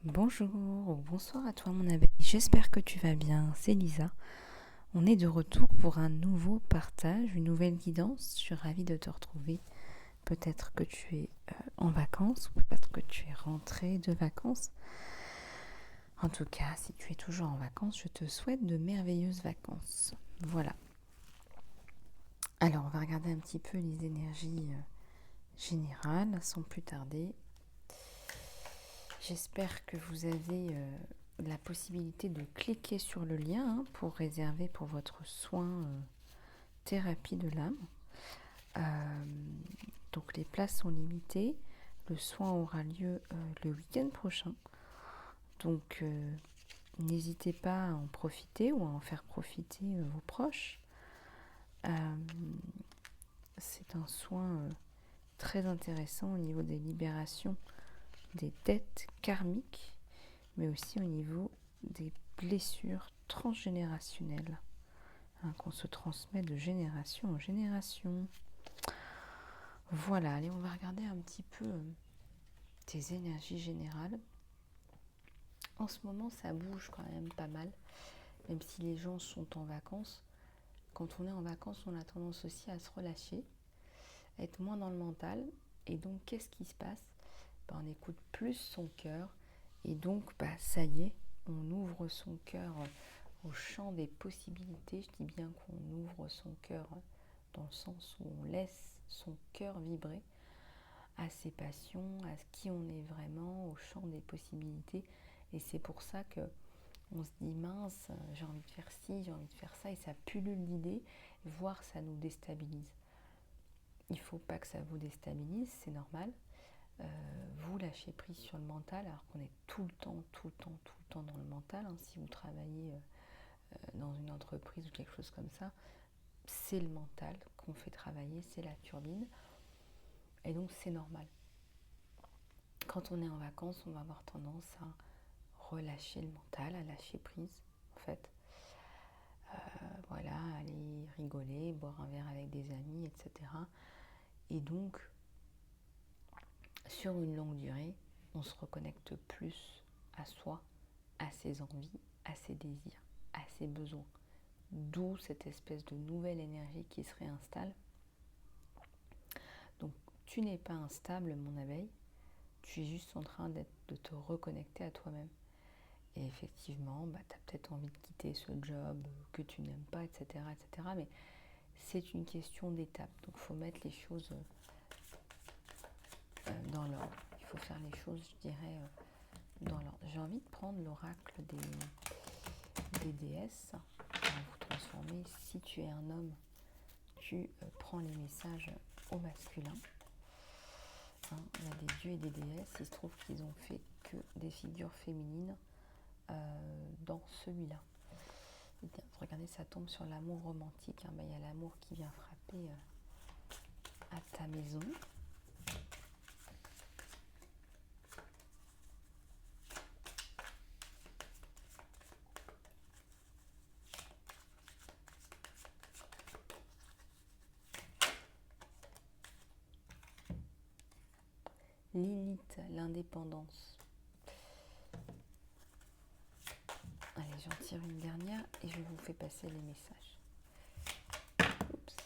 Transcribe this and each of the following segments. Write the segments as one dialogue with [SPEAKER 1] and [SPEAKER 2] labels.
[SPEAKER 1] Bonjour ou bonsoir à toi mon abeille, j'espère que tu vas bien, c'est Lisa. On est de retour pour un nouveau partage, une nouvelle guidance, je suis ravie de te retrouver. Peut-être que tu es en vacances ou peut-être que tu es rentrée de vacances. En tout cas, si tu es toujours en vacances, je te souhaite de merveilleuses vacances. Voilà. Alors on va regarder un petit peu les énergies générales sans plus tarder. J'espère que vous avez la possibilité de cliquer sur le lien pour réserver pour votre soin thérapie de l'âme. Donc les places sont limitées. Le soin aura lieu le week-end prochain. Donc n'hésitez pas à en profiter ou à en faire profiter vos proches. C'est un soin très intéressant au niveau des libérations des dettes karmiques, mais aussi au niveau des blessures transgénérationnelles qu'on se transmet de génération en génération. Voilà, allez, on va regarder un petit peu tes énergies générales. En ce moment, ça bouge quand même pas mal, même si les gens sont en vacances. Quand on est en vacances, on a tendance aussi à se relâcher, à être moins dans le mental. Et donc, qu'est-ce qui se passe ? On écoute plus son cœur. Et donc, ça y est, on ouvre son cœur au champ des possibilités. Je dis bien qu'on ouvre son cœur dans le sens où on laisse son cœur vibrer à ses passions, à qui on est vraiment, au champ des possibilités. Et c'est pour ça que on se dit mince, j'ai envie de faire ci, j'ai envie de faire ça, et ça pullule l'idée, voire ça nous déstabilise. Il ne faut pas que ça vous déstabilise, c'est normal. Vous lâchez prise sur le mental, alors qu'on est tout le temps dans le mental. Si vous travaillez dans une entreprise ou quelque chose comme ça, c'est le mental qu'on fait travailler, c'est la turbine. Et donc c'est normal. Quand on est en vacances, on va avoir tendance à relâcher le mental, à lâcher prise, en fait. Voilà, aller rigoler, boire un verre avec des amis, etc. Et donc, sur une longue durée, on se reconnecte plus à soi, à ses envies, à ses désirs, à ses besoins. D'où cette espèce de nouvelle énergie qui se réinstalle. Donc, tu n'es pas instable, mon abeille. Tu es juste en train de te reconnecter à toi-même. Et effectivement, tu as peut-être envie de quitter ce job que tu n'aimes pas, etc., etc. Mais c'est une question d'étape. Donc, il faut mettre les choses dans l'ordre. Il faut faire les choses, je dirais, dans l'ordre. J'ai envie de prendre l'oracle des déesses pour vous transformer. Si tu es un homme, tu prends les messages au masculin. Il y a des dieux et des déesses. Il se trouve qu'ils ont fait que des figures féminines dans celui-là. Et bien, regardez, ça tombe sur l'amour romantique. Il y a l'amour qui vient frapper à ta maison. Lilith, l'indépendance. Allez, j'en tire une dernière et je vous fais passer les messages. Oups.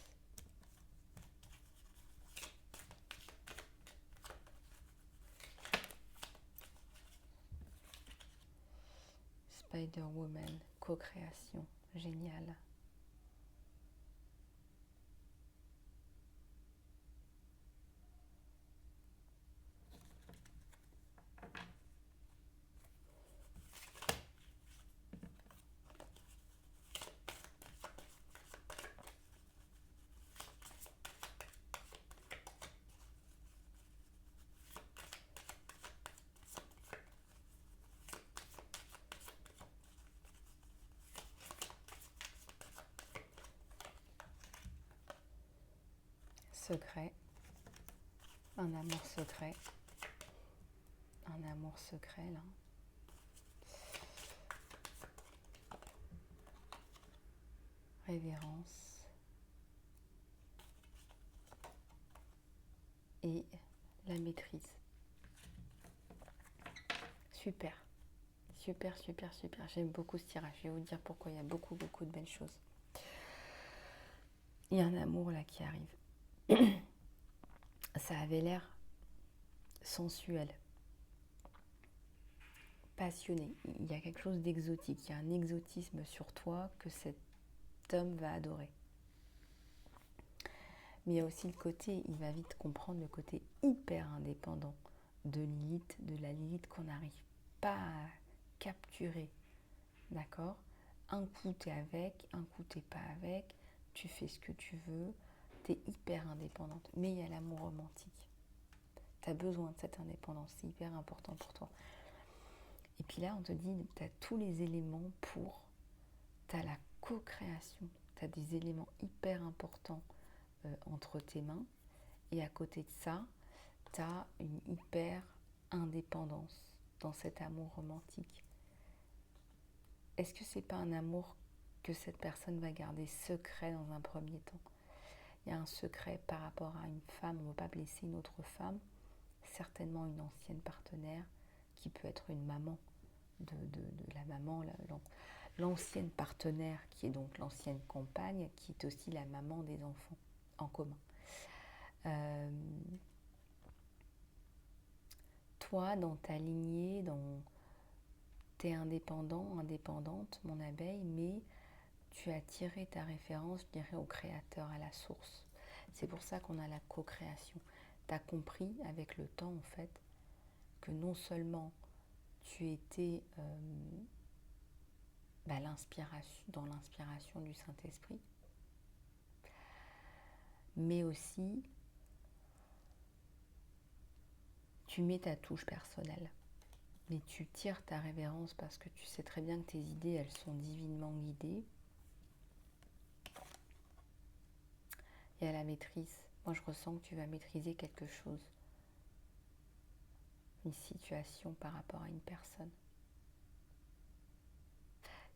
[SPEAKER 1] Spider-Woman, co-création, génial. Secret, un amour secret là. Révérence et la maîtrise. Super. super, super, super. J'aime beaucoup ce tirage. Je vais vous dire pourquoi. Il y a beaucoup, beaucoup de belles choses. Il y a un amour là qui arrive. Ça avait l'air sensuel, passionné. Il y a quelque chose d'exotique. Il y a un exotisme sur toi que cet homme va adorer. Mais il y a aussi le côté, il va vite comprendre le côté hyper indépendant de Lilith, de la Lilith qu'on n'arrive pas à capturer. D'accord? Un coup t'es avec, un coup t'es pas avec, tu fais ce que tu veux, t'es hyper indépendante. Mais il y a l'amour romantique. T'as besoin de cette indépendance, c'est hyper important pour toi. Et puis là, on te dit, t'as tous les éléments pour, t'as la co-création, t'as des éléments hyper importants entre tes mains. Et à côté de ça, t'as une hyper indépendance dans cet amour romantique. Est-ce que c'est pas un amour que cette personne va garder secret dans un premier temps? Il y a un secret par rapport à une femme, on ne veut pas blesser une autre femme, certainement une ancienne partenaire qui peut être une maman de la maman, l'ancienne partenaire qui est donc l'ancienne compagne, qui est aussi la maman des enfants en commun. Toi, dans ta lignée, t'es indépendant, indépendante, mon abeille, mais tu as tiré ta référence, je dirais, au créateur, à la source. C'est pour ça qu'on a la co-création. Tu as compris avec le temps, en fait, que non seulement tu étais dans l'inspiration du Saint-Esprit, mais aussi tu mets ta touche personnelle. Mais tu tires ta révérence parce que tu sais très bien que tes idées, elles sont divinement guidées. Et à la maîtrise, moi je ressens que tu vas maîtriser quelque chose, une situation par rapport à une personne.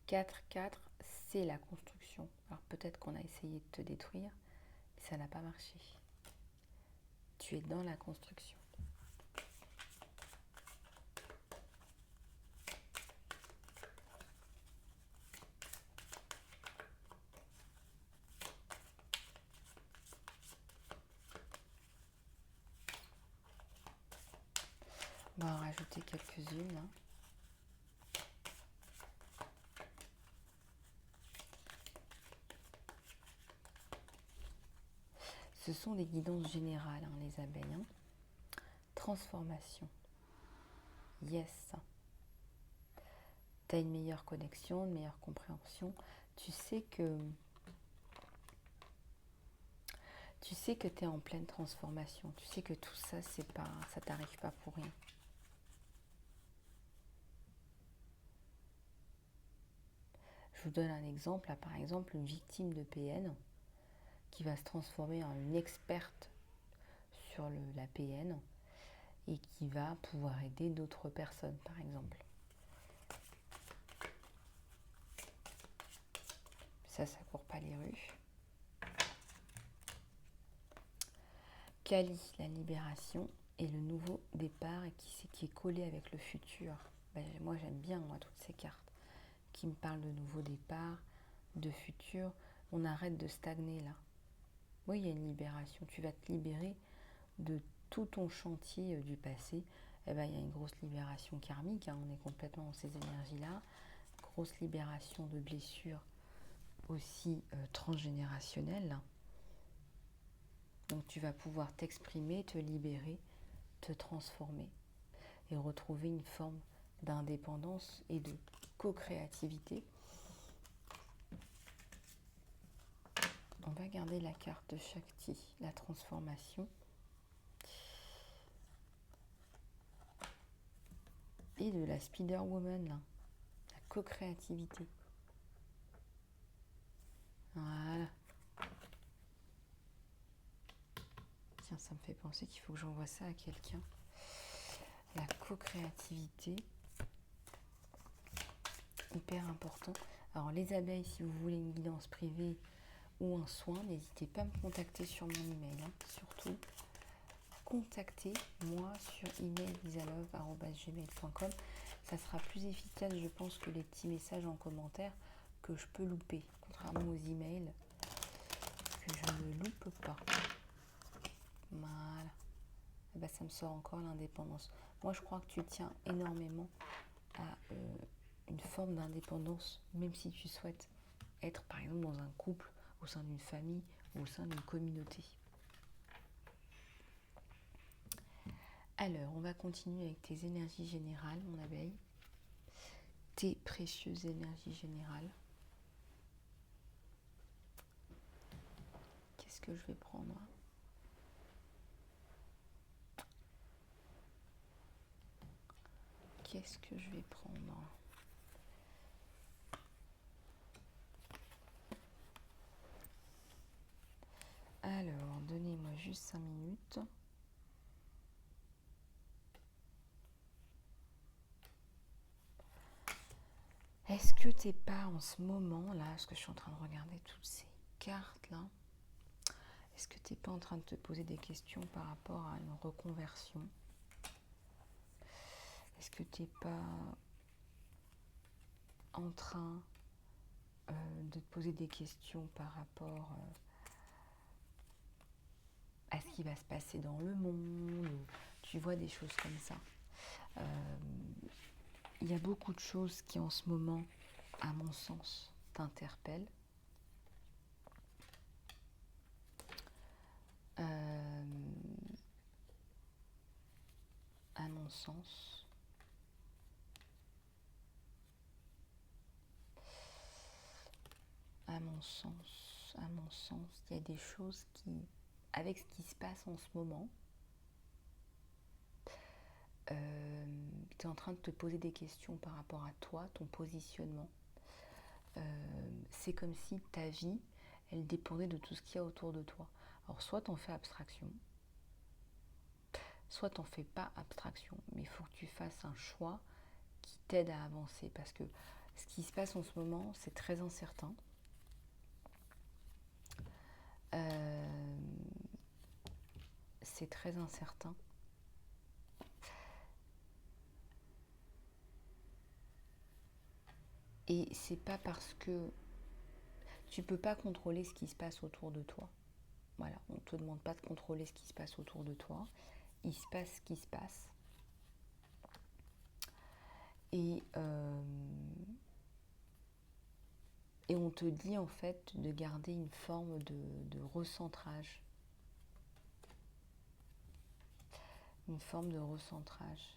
[SPEAKER 1] 4-4, c'est la construction. Alors peut-être qu'on a essayé de te détruire, mais ça n'a pas marché. Tu es dans la construction. On va en rajouter quelques-unes. Ce sont des guidances générales, les abeilles. Transformation. Yes. Tu as une meilleure connexion, une meilleure compréhension. Tu sais que tu es en pleine transformation. Tu sais que tout ça, ça t'arrive pas pour rien. Je vous donne un exemple. Là, par exemple, une victime de PN qui va se transformer en une experte sur la PN et qui va pouvoir aider d'autres personnes, par exemple. Ça court pas les rues. Kali, la libération et le nouveau départ et qui est collé avec le futur. Moi, j'aime bien toutes ces cartes qui me parlent de nouveau départ, de futur. On arrête de stagner là. Oui, il y a une libération. Tu vas te libérer de tout ton chantier du passé. Il y a une grosse libération karmique. On est complètement dans ces énergies-là. Grosse libération de blessures aussi transgénérationnelles. Donc tu vas pouvoir t'exprimer, te libérer, te transformer et retrouver une forme d'indépendance et de co-créativité. On va garder la carte de Shakti, la transformation. Et de la Spider-Woman, la co-créativité. Voilà. Tiens, ça me fait penser qu'il faut que j'envoie ça à quelqu'un. La co-créativité. Hyper important. Alors les abeilles, si vous voulez une guidance privée ou un soin, n'hésitez pas à me contacter sur mon email. Surtout, contacter, moi, sur email.isalove@gmail.com. Ça sera plus efficace, je pense, que les petits messages en commentaire que je peux louper, contrairement aux emails que je ne loupe pas. Voilà. Et ben, ça me sort encore l'indépendance. Moi, je crois que tu tiens énormément à une forme d'indépendance, même si tu souhaites être, par exemple, dans un couple, au sein d'une famille ou au sein d'une communauté. Alors, on va continuer avec tes énergies générales, mon abeille. Tes précieuses énergies générales. Qu'est-ce que je vais prendre ? Qu'est-ce que je vais prendre ? Alors, donnez-moi juste 5 minutes. Est-ce que t'es pas en ce moment là, parce que je suis en train de regarder toutes ces cartes là, est-ce que t'es pas en train de te poser des questions par rapport à une reconversion ? Est-ce que t'es pas en train de te poser des questions par rapport à ce qui va se passer dans le monde, ou tu vois des choses comme ça. Il y a beaucoup de choses qui en ce moment, à mon sens, t'interpellent. À mon sens, il y a des choses qui, avec ce qui se passe en ce moment, tu es en train de te poser des questions par rapport à toi, ton positionnement. C'est comme si ta vie, elle dépendait de tout ce qu'il y a autour de toi. Alors soit tu en fais abstraction, soit tu n'en fais pas abstraction, mais il faut que tu fasses un choix qui t'aide à avancer, parce que ce qui se passe en ce moment, c'est très incertain. C'est très incertain. Et c'est pas parce que tu peux pas contrôler ce qui se passe autour de toi. Voilà, on ne te demande pas de contrôler ce qui se passe autour de toi. Il se passe ce qui se passe. Et on te dit en fait de garder une forme de recentrage. Une forme de recentrage.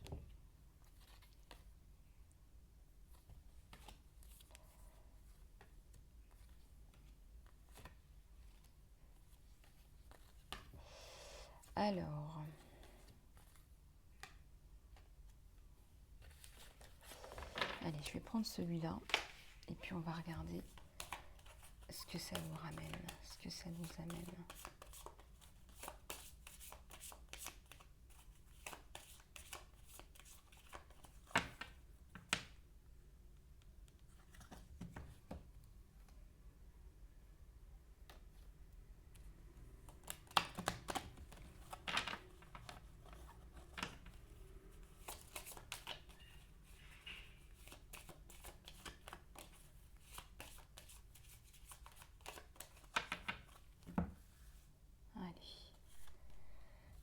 [SPEAKER 1] Alors, allez, je vais prendre celui-là et puis on va regarder ce que ça nous ramène, ce que ça nous amène.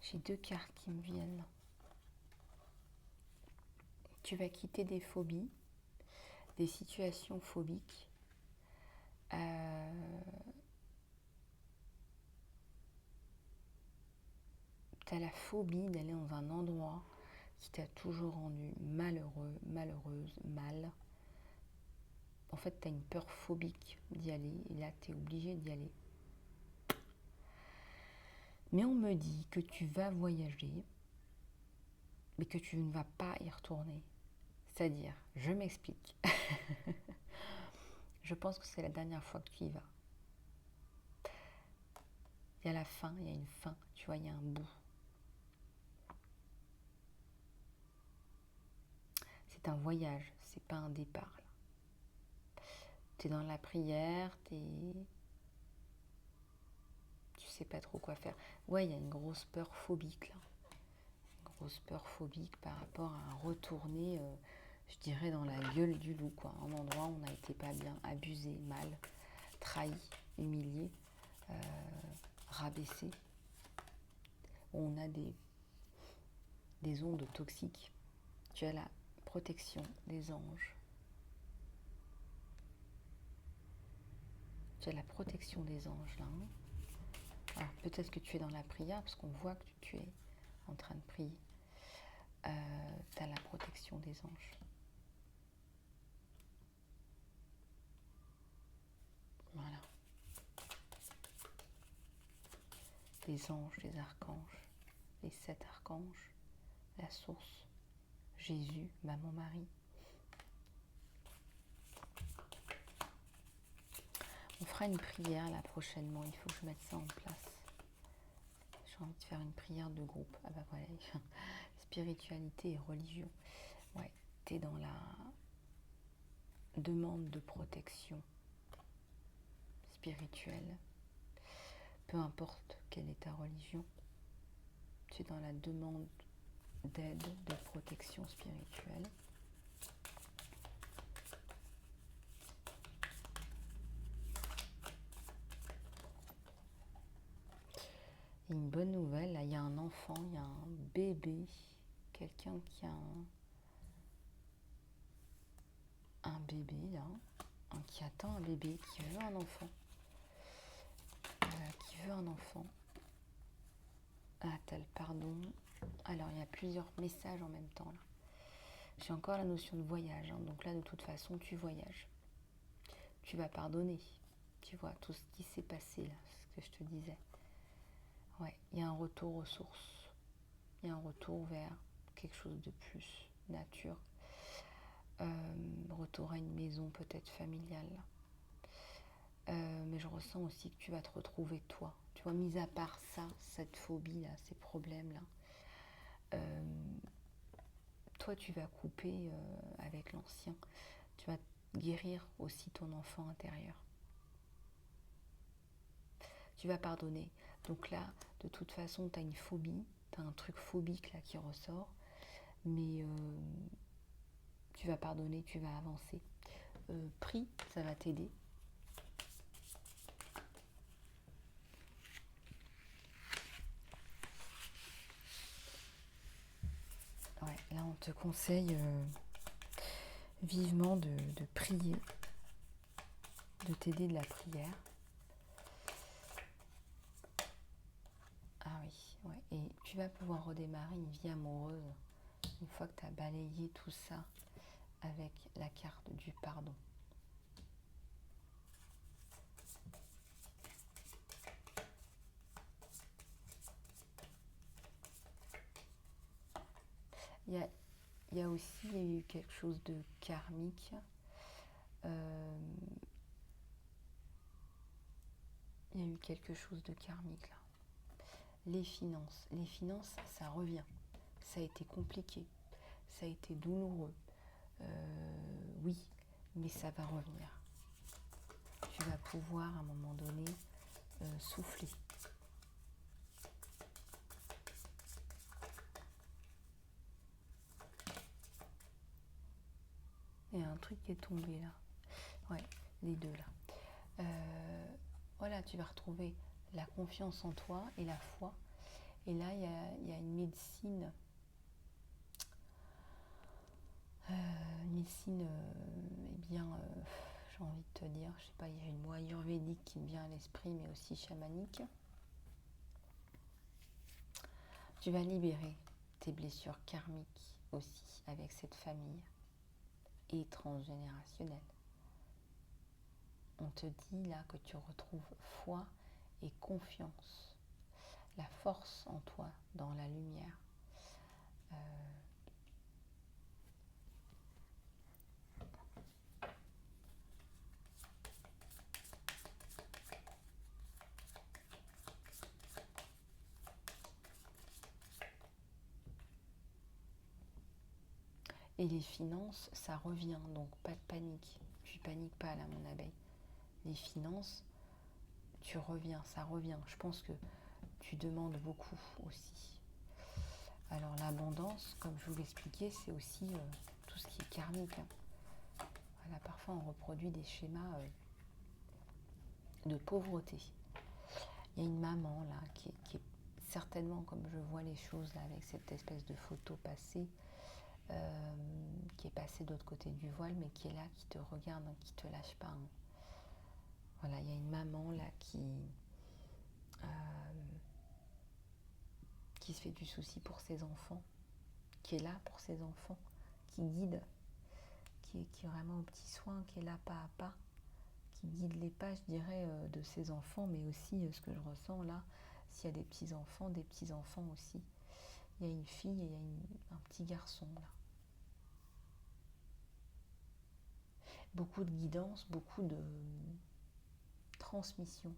[SPEAKER 1] J'ai 2 cartes qui me viennent. Tu vas quitter des phobies, des situations phobiques. Tu as la phobie d'aller dans un endroit qui t'a toujours rendu malheureux, malheureuse, mal. En fait, tu as une peur phobique d'y aller et là, tu es obligé d'y aller. Mais on me dit que tu vas voyager, mais que tu ne vas pas y retourner. C'est-à-dire, je m'explique. Je pense que c'est la dernière fois que tu y vas. Il y a la fin, il y a une fin, tu vois, il y a un bout. C'est un voyage, c'est pas un départ. Tu es dans la prière, tu sais pas trop quoi faire. Ouais, il y a une grosse peur phobique là. grosse peur phobique par rapport à retourner, je dirais, dans la gueule du loup, quoi. Un endroit où on n'a été pas bien, abusé, mal, trahi, humilié, rabaissé, où on a des ondes toxiques. Tu as la protection des anges. Tu as la protection des anges là. Alors peut-être que tu es dans la prière, parce qu'on voit que tu es en train de prier. Tu as la protection des anges. Voilà. Les anges, les archanges, les 7 archanges, la source, Jésus, maman Marie. On fera une prière là prochainement, il faut que je mette ça en place. J'ai envie de faire une prière de groupe. Ah bah voilà, spiritualité et religion. Ouais, t'es dans la demande de protection spirituelle. Peu importe quelle est ta religion, tu es dans la demande d'aide, de protection spirituelle. Et une bonne nouvelle, là, il y a un enfant, il y a un bébé, quelqu'un qui a un bébé, là, qui attend un bébé, qui veut un enfant. Qui veut un enfant. Ah, t'as le pardon. Alors, il y a plusieurs messages en même temps, là. J'ai encore la notion de voyage, hein, donc là, de toute façon, tu voyages. Tu vas pardonner. Tu vois, tout ce qui s'est passé, là, c'est ce que je te disais. Ouais, il y a un retour aux sources. Il y a un retour vers quelque chose de plus nature. Retour à une maison peut-être familiale. Mais je ressens aussi que tu vas te retrouver toi. Tu vois, mis à part ça, cette phobie-là, ces problèmes-là, toi tu vas couper avec l'ancien. Tu vas guérir aussi ton enfant intérieur. Tu vas pardonner. Donc là, de toute façon, tu as une phobie, tu as un truc phobique là qui ressort, mais tu vas pardonner, tu vas avancer. Prie, ça va t'aider. Ouais, là on te conseille vivement de prier, de t'aider de la prière. Ah oui, ouais. Et tu vas pouvoir redémarrer une vie amoureuse une fois que tu as balayé tout ça avec la carte du pardon. Il y a aussi eu quelque chose de karmique. Il y a eu quelque chose de karmique là. Les finances, ça revient. Ça a été compliqué, ça a été douloureux. Oui, mais ça va revenir. Tu vas pouvoir à un moment donné souffler. Il y a un truc qui est tombé là. Ouais, les deux là. Voilà, tu vas retrouver la confiance en toi et la foi. Et là, il y a une médecine. Eh bien, j'ai envie de te dire, je sais pas, il y a une mot ayurvédique qui me vient à l'esprit, mais aussi chamanique. Tu vas libérer tes blessures karmiques aussi avec cette famille et transgénérationnelle. On te dit là que tu retrouves foi et confiance, la force en toi dans la lumière. Et les finances, ça revient, donc pas de panique. Tu paniques pas là, mon abeille. Les finances, ça revient. Je pense que tu demandes beaucoup aussi. Alors l'abondance, comme je vous l'expliquais, c'est aussi tout ce qui est karmique. Voilà, parfois on reproduit des schémas de pauvreté. Il y a une maman là qui est certainement, comme je vois les choses là, avec cette espèce de photo passée, qui est passée de l'autre côté du voile, mais qui est là, qui te regarde, hein, qui te lâche pas. Hein. Voilà, il y a une maman là qui se fait du souci pour ses enfants, qui est là pour ses enfants, qui guide, qui est vraiment au petit soin, qui est là pas à pas, qui guide les pas, je dirais, de ses enfants, mais aussi ce que je ressens là, s'il y a des petits-enfants aussi. Il y a une fille et il y a un petit garçon là. Beaucoup de guidance, beaucoup de transmission.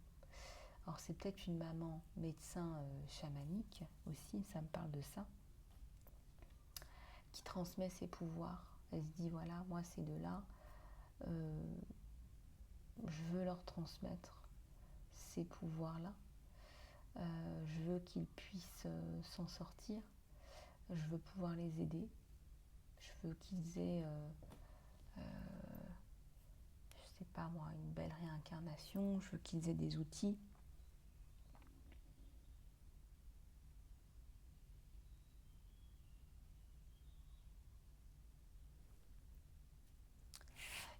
[SPEAKER 1] Alors c'est peut-être une maman médecin chamanique aussi, ça me parle de ça, qui transmet ses pouvoirs. Elle se dit voilà, moi ces deux-là, je veux leur transmettre ces pouvoirs-là. Je veux qu'ils puissent s'en sortir. Je veux pouvoir les aider. Je veux qu'ils aient, je sais pas moi, une belle réincarnation. Je veux qu'ils aient des outils.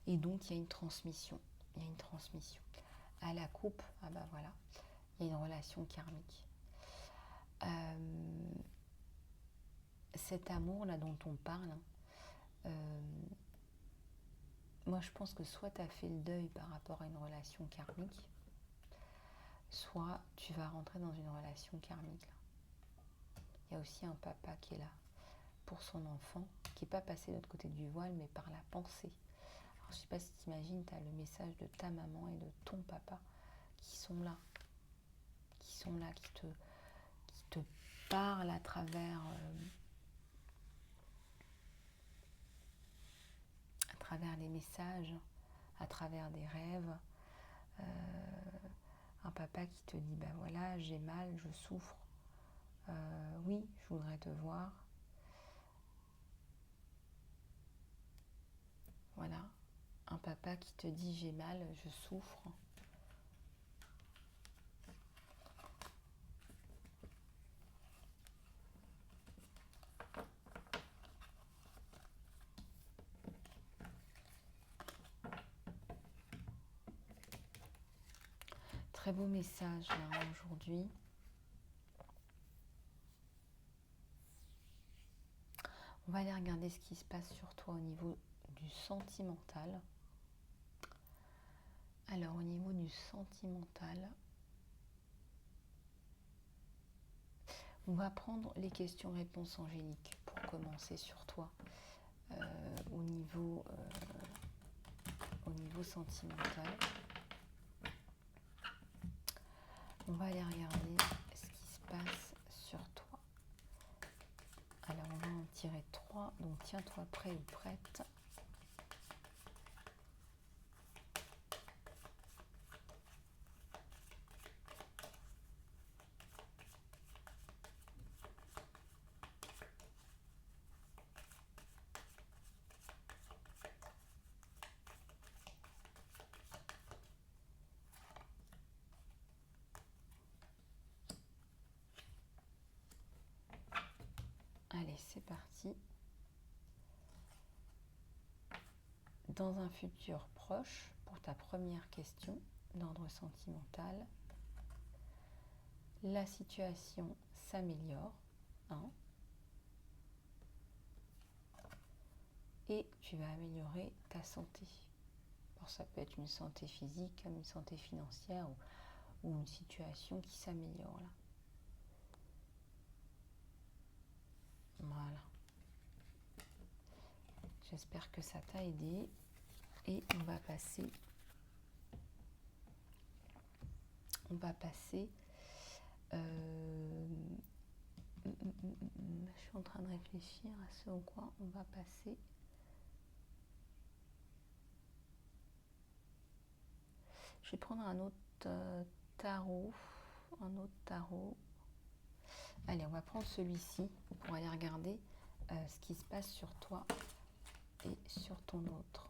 [SPEAKER 1] Et donc il y a une transmission. Il y a une transmission. À la coupe, ah bah voilà, il y a une relation karmique. Cet amour là dont on parle, moi je pense que soit tu as fait le deuil par rapport à une relation karmique, soit tu vas rentrer dans une relation karmique. Il y a aussi un papa qui est là pour son enfant, qui n'est pas passé de l'autre côté du voile, mais par la pensée. Alors, je ne sais pas si tu imagines, tu as le message de ta maman et de ton papa qui sont là, qui te parlent à travers les messages, à travers des rêves. Un papa qui te dit, ben voilà, j'ai mal, je souffre. Oui, je voudrais te voir. Voilà, un papa qui te dit, j'ai mal, je souffre. Très beau message là aujourd'hui. On va aller regarder ce qui se passe sur toi au niveau du sentimental. Alors au niveau du sentimental, on va prendre les questions-réponses angéliques pour commencer sur toi au niveau sentimental. On va aller regarder ce qui se passe sur toi. Alors on va en tirer 3, donc tiens-toi prêt ou prête. Allez, c'est parti. Dans un futur proche, pour ta première question d'ordre sentimental, la situation s'améliore, hein, et tu vas améliorer ta santé. Alors, ça peut être une santé physique, comme une santé financière ou une situation qui s'améliore là. Voilà. J'espère que ça t'a aidé et on va passer je suis en train de réfléchir à ce au quoi on va passer. Je vais prendre un autre tarot. Allez, on va prendre celui-ci pour aller regarder ce qui se passe sur toi et sur ton autre.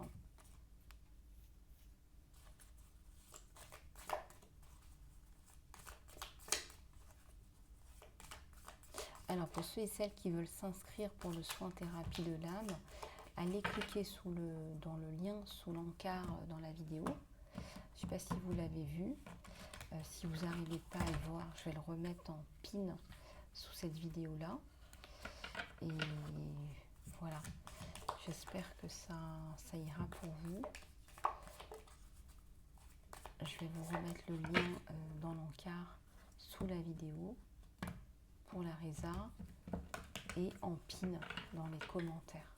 [SPEAKER 1] Alors, pour ceux et celles qui veulent s'inscrire pour le soin thérapie de l'âme, allez cliquer dans le lien sous l'encart dans la vidéo. Je ne sais pas si vous l'avez vu. Si vous n'arrivez pas à le voir, je vais le remettre en pin sous cette vidéo-là. Et voilà. J'espère que ça ira pour vous. Je vais vous remettre le lien dans l'encart sous la vidéo pour la résa et en pin dans les commentaires.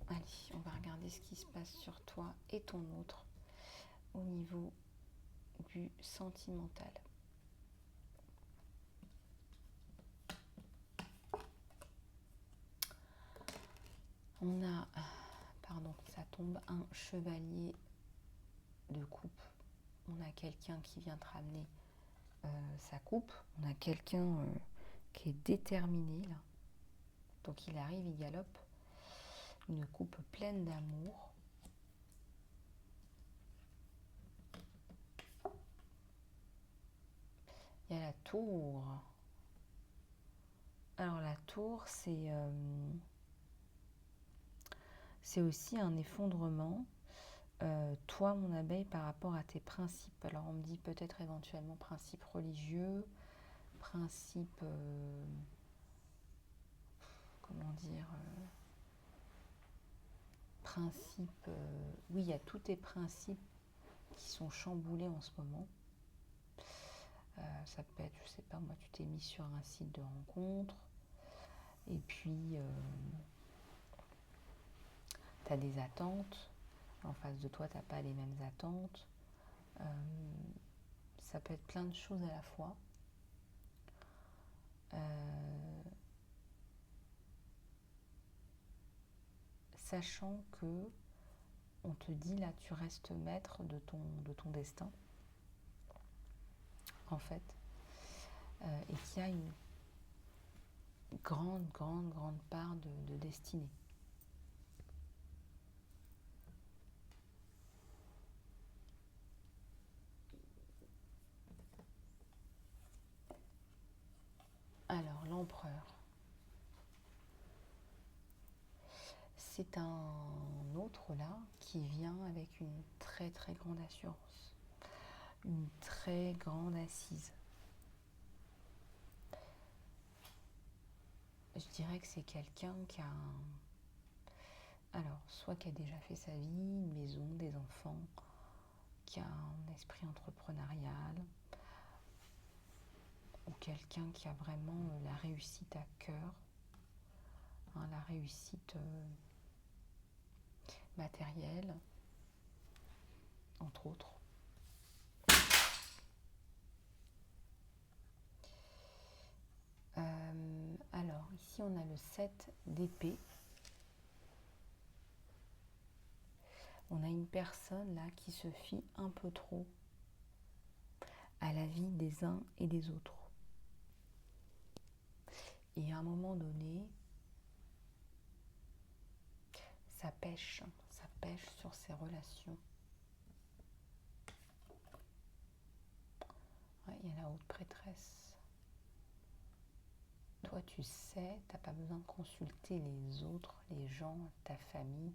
[SPEAKER 1] Allez, on va regarder ce qui se passe sur toi et ton autre au niveau du sentimental. On a, pardon, ça tombe, un chevalier de coupe. On a quelqu'un qui vient te ramener sa coupe. On a quelqu'un qui est déterminé là. Donc il arrive, il galope. Une coupe pleine d'amour. Il y a la tour. Alors la tour, c'est aussi un effondrement. Toi, mon abeille, par rapport à tes principes. Alors on me dit peut-être éventuellement principes religieux, principes, comment dire, principes, oui, il y a tous tes principes qui sont chamboulés en ce moment. Ça peut être, je sais pas moi, tu t'es mis sur un site de rencontre et puis tu as des attentes. En face de toi, tu n'as pas les mêmes attentes. Ça peut être plein de choses à la fois. Sachant que on te dit là, tu restes maître de ton destin, en fait, et qu'il y a une grande part de destinée. Alors, l'empereur. C'est un autre là qui vient avec une très grande assurance, une très grande assise. Je dirais que c'est quelqu'un qui a alors, soit qui a déjà fait sa vie, une maison, des enfants, qui a un esprit entrepreneurial, ou quelqu'un qui a vraiment la réussite à cœur, hein, la réussite matérielle, entre autres. Alors, ici on a le 7 d'épée. On a une personne là qui se fie un peu trop à la vie des uns et des autres. Et à un moment donné, ça pêche sur ses relations. Ouais, il y a la haute prêtresse. Toi, tu sais, tu n'as pas besoin de consulter les autres, les gens, ta famille.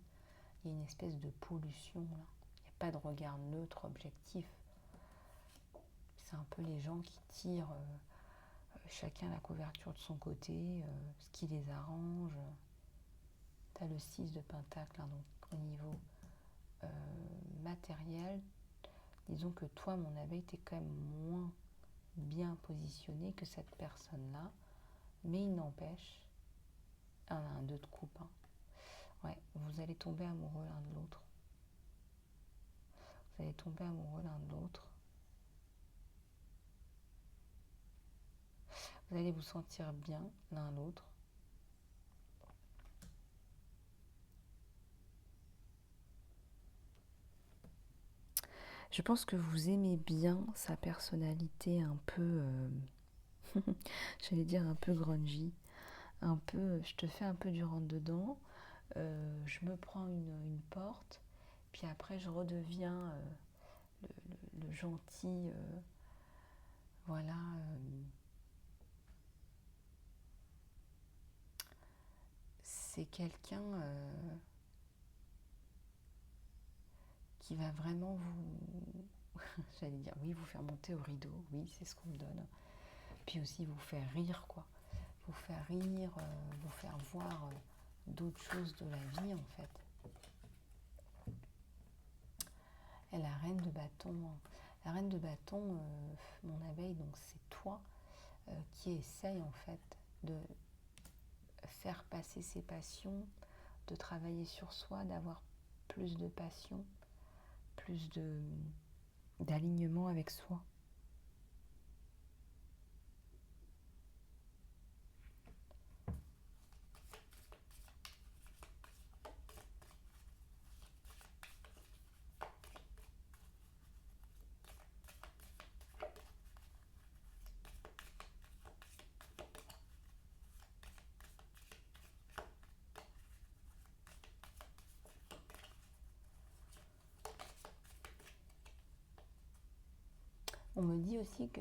[SPEAKER 1] Il y a une espèce de pollution là. Il n'y a pas de regard neutre, objectif. C'est un peu les gens qui tirent chacun la couverture de son côté, ce qui les arrange. Tu as le 6 de pentacle, hein, donc au niveau matériel. Disons que toi, mon abeille, tu es quand même moins bien positionné que cette personne-là. Mais il n'empêche, on a un 2 de coupe. Hein. Ouais, vous allez tomber amoureux l'un de l'autre. Vous allez tomber amoureux l'un de l'autre. Vous allez vous sentir bien l'un l'autre. Je pense que vous aimez bien sa personnalité un peu, j'allais dire un peu grungy, un peu, je te fais un peu du rentre-dedans, je me prends une porte, puis après je redeviens le gentil, voilà. C'est quelqu'un qui va vraiment vous, j'allais dire, oui, vous faire monter au rideau, oui, c'est ce qu'on me donne. Puis aussi vous faire rire, quoi. Vous faire rire, vous faire voir d'autres choses de la vie, en fait. Et la reine de bâton, mon abeille, donc c'est toi qui essaye, en fait, de faire passer ses passions, de travailler sur soi, d'avoir plus de passion, plus d'alignement avec soi. On me dit aussi que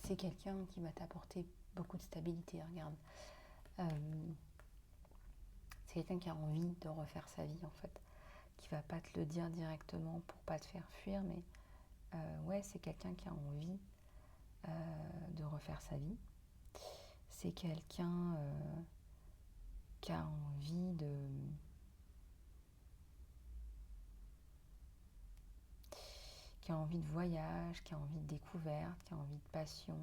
[SPEAKER 1] c'est quelqu'un qui va t'apporter beaucoup de stabilité, regarde. C'est quelqu'un qui a envie de refaire sa vie, en fait. Qui va pas te le dire directement pour pas te faire fuir, mais ouais, c'est quelqu'un qui a envie de refaire sa vie. C'est quelqu'un qui a envie de voyage, qui a envie de découverte, qui a envie de passion.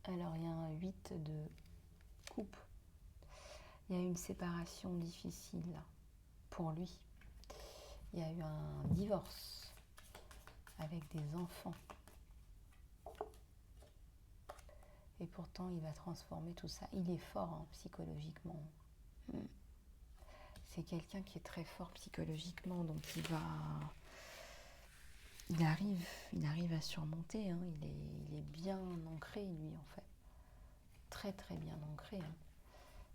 [SPEAKER 1] Alors, il y a un 8 de coupe. Il y a eu une séparation difficile là, pour lui. Il y a eu un divorce avec des enfants. Et pourtant, il va transformer tout ça. Il est fort hein, psychologiquement. C'est quelqu'un qui est très fort psychologiquement, donc il arrive à surmonter. Hein. Il est bien ancré, lui, en fait. Très, très bien ancré. Hein.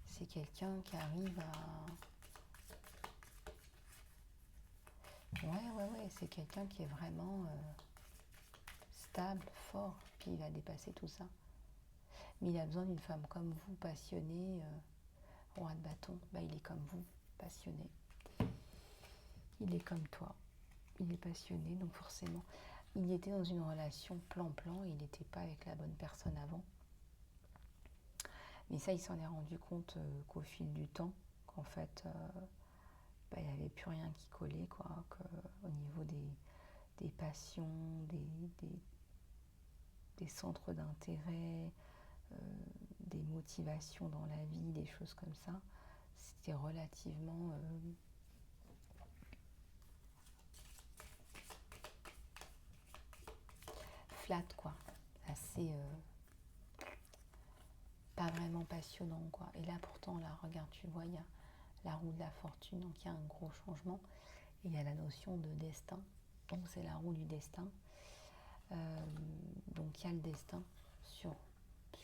[SPEAKER 1] C'est quelqu'un qui arrive à... Ouais, c'est quelqu'un qui est vraiment stable, fort, puis il va dépasser tout ça. Mais il a besoin d'une femme comme vous, passionnée, roi de bâton. Bah, il est comme vous, passionné. Il est comme toi. Il est passionné, donc forcément. Il était dans une relation plan-plan, il n'était pas avec la bonne personne avant. Mais ça, il s'en est rendu compte qu'au fil du temps, qu'en fait, il n'y avait plus rien qui collait, quoi, qu'au niveau des passions, des centres d'intérêt, des motivations dans la vie, des choses comme ça, c'était relativement flat, quoi, assez pas vraiment passionnant, quoi. Et là, pourtant, là, regarde, tu vois, il y a la roue de la fortune, donc il y a un gros changement. Et il y a la notion de destin, donc c'est la roue du destin. Donc il y a le destin sur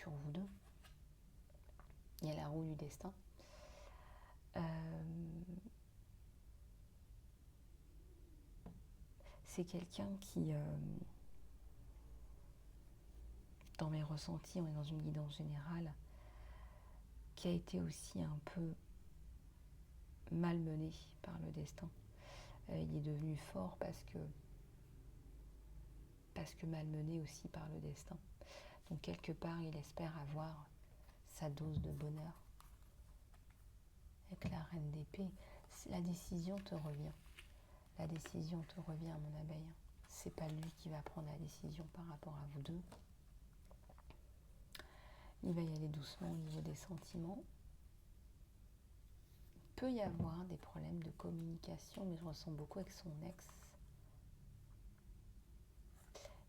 [SPEAKER 1] vous deux. Il y a la roue du destin. C'est quelqu'un qui, dans mes ressentis, on est dans une guidance générale, qui a été aussi un peu malmené par le destin. Il est devenu fort parce que malmené aussi par le destin. Donc quelque part, il espère avoir sa dose de bonheur. Avec la reine d'épée, la décision te revient. La décision te revient, mon abeille. c'est pas lui qui va prendre la décision par rapport à vous deux. Il va y aller doucement au niveau des sentiments. Il peut y avoir des problèmes de communication, mais je ressens beaucoup avec son ex.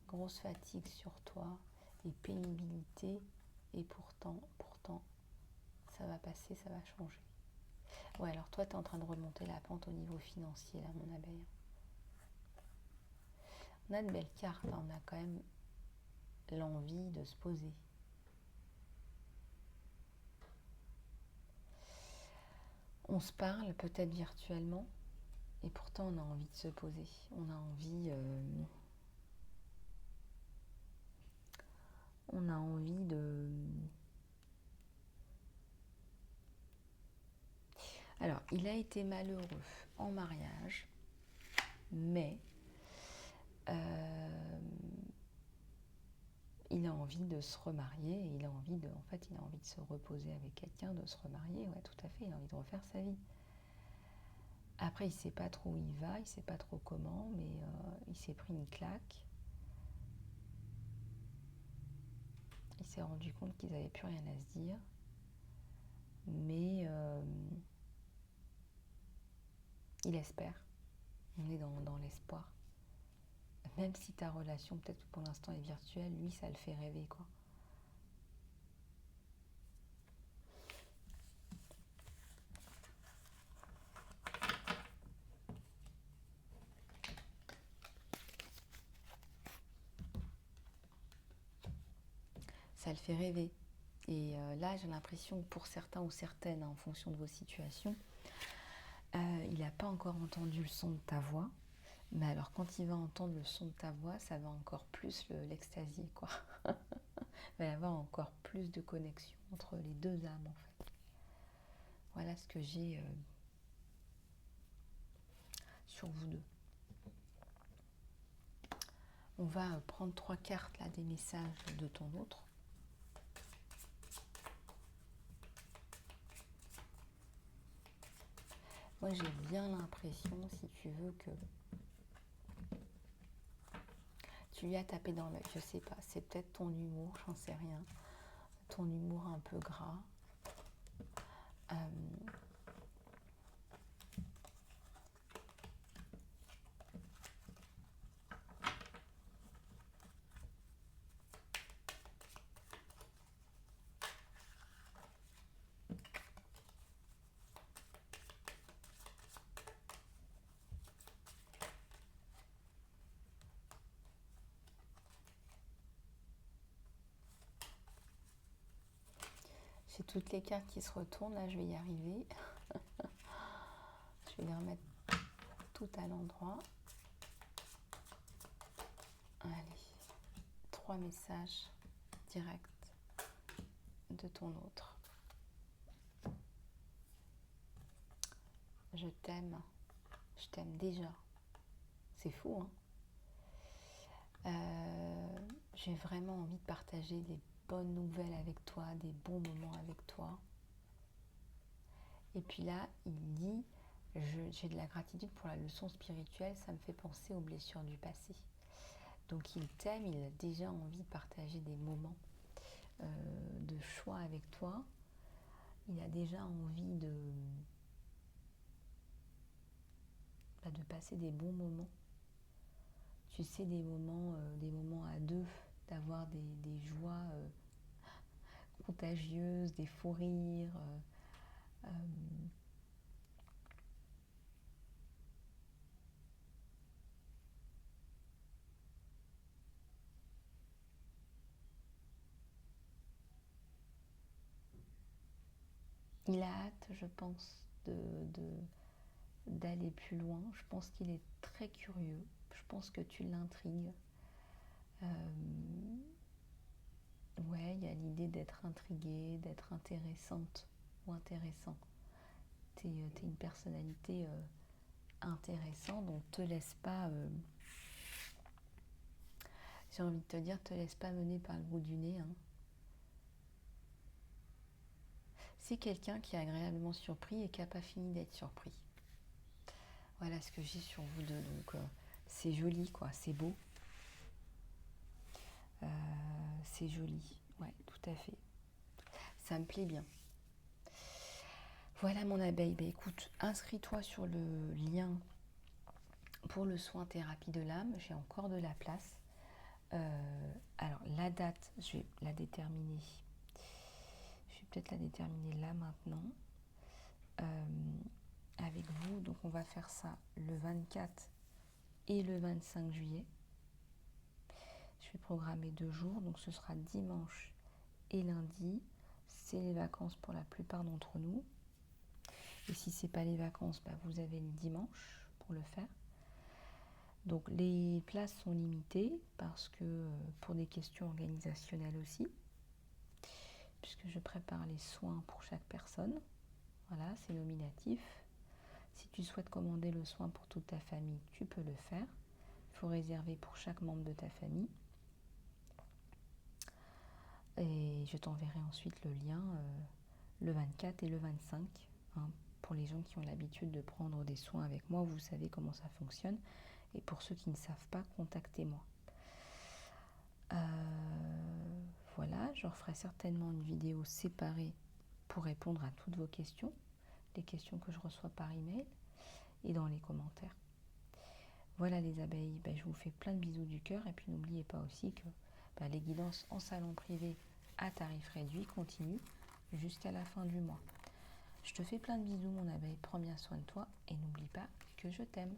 [SPEAKER 1] Grosse fatigue sur toi et pénibilité, et pourtant, ça va passer, ça va changer. Ouais, alors toi, tu es en train de remonter la pente au niveau financier, là, mon abeille. On a de belles cartes, hein, on a quand même l'envie de se poser. On se parle peut-être virtuellement, et pourtant on a envie de se poser. On a envie de... Alors, il a été malheureux en mariage, mais il a envie de se remarier, et il a envie de se reposer avec quelqu'un, de se remarier, ouais, tout à fait, il a envie de refaire sa vie. Après, il ne sait pas trop où il va, il ne sait pas trop comment, mais il s'est pris une claque. Il s'est rendu compte qu'ils n'avaient plus rien à se dire, mais il espère. On est dans l'espoir. Même si ta relation, peut-être pour l'instant, est virtuelle, lui, ça le fait rêver, quoi. Ça le fait rêver. Et là, j'ai l'impression que pour certains ou certaines, hein, en fonction de vos situations, il n'a pas encore entendu le son de ta voix. Mais alors, quand il va entendre le son de ta voix, ça va encore plus l'extasier, quoi. Il va y avoir encore plus de connexion entre les deux âmes, en fait. Voilà ce que j'ai sur vous deux. On va prendre 3 cartes là, des messages de ton autre. Moi, j'ai bien l'impression, si tu veux, que tu lui as tapé dans l'œil. Je sais pas, c'est peut-être ton humour, j'en sais rien. Ton humour un peu gras. J'ai toutes les cartes qui se retournent, là je vais y arriver. Je vais les remettre tout à l'endroit. Allez, 3 messages directs de ton autre. Je t'aime déjà. C'est fou, hein. J'ai vraiment envie de partager des bonnes nouvelles avec toi, des bons moments avec toi. Et puis là, il dit, j'ai de la gratitude pour la leçon spirituelle, ça me fait penser aux blessures du passé. Donc il t'aime, il a déjà envie de partager des moments de choix avec toi. Il a déjà envie de passer des bons moments. Tu sais, des moments à deux, d'avoir des joies contagieuses, des fous rires. Il a hâte, je pense, d'aller plus loin. Je pense qu'il est très curieux. Je pense que tu l'intrigues. Ouais, il y a l'idée d'être intriguée, d'être intéressante ou intéressant. T'es une personnalité intéressante, donc te laisse pas... j'ai envie de te dire, te laisse pas mener par le bout du nez, hein. C'est quelqu'un qui est agréablement surpris et qui n'a pas fini d'être surpris. Voilà ce que j'ai sur vous deux. Donc, c'est joli, quoi, c'est beau. C'est joli, ouais, tout à fait. Ça me plaît bien. Voilà mon abeille, bah, écoute, inscris-toi sur le lien pour le soin thérapie de l'âme, j'ai encore de la place. Alors la date, je vais la déterminer. Je vais peut-être la déterminer là maintenant. Avec vous, donc on va faire ça le 24 et le 25 juillet. Je vais programmer 2 jours, donc ce sera dimanche et lundi. C'est les vacances pour la plupart d'entre nous. Et si c'est pas les vacances, bah, vous avez le dimanche pour le faire. Donc les places sont limitées parce que pour des questions organisationnelles aussi, puisque je prépare les soins pour chaque personne. Voilà, c'est nominatif. Si tu souhaites commander le soin pour toute ta famille, tu peux le faire. Il faut réserver pour chaque membre de ta famille. Et je t'enverrai ensuite le lien le 24 et le 25. Hein, pour les gens qui ont l'habitude de prendre des soins avec moi, vous savez comment ça fonctionne. Et pour ceux qui ne savent pas, contactez-moi. Voilà, je referai certainement une vidéo séparée pour répondre à toutes vos questions, les questions que je reçois par email et dans les commentaires. Voilà les abeilles, ben, je vous fais plein de bisous du cœur et puis n'oubliez pas aussi que ben, les guidances en salon privé à tarif réduit continuent jusqu'à la fin du mois. Je te fais plein de bisous mon abeille, prends bien soin de toi et n'oublie pas que je t'aime.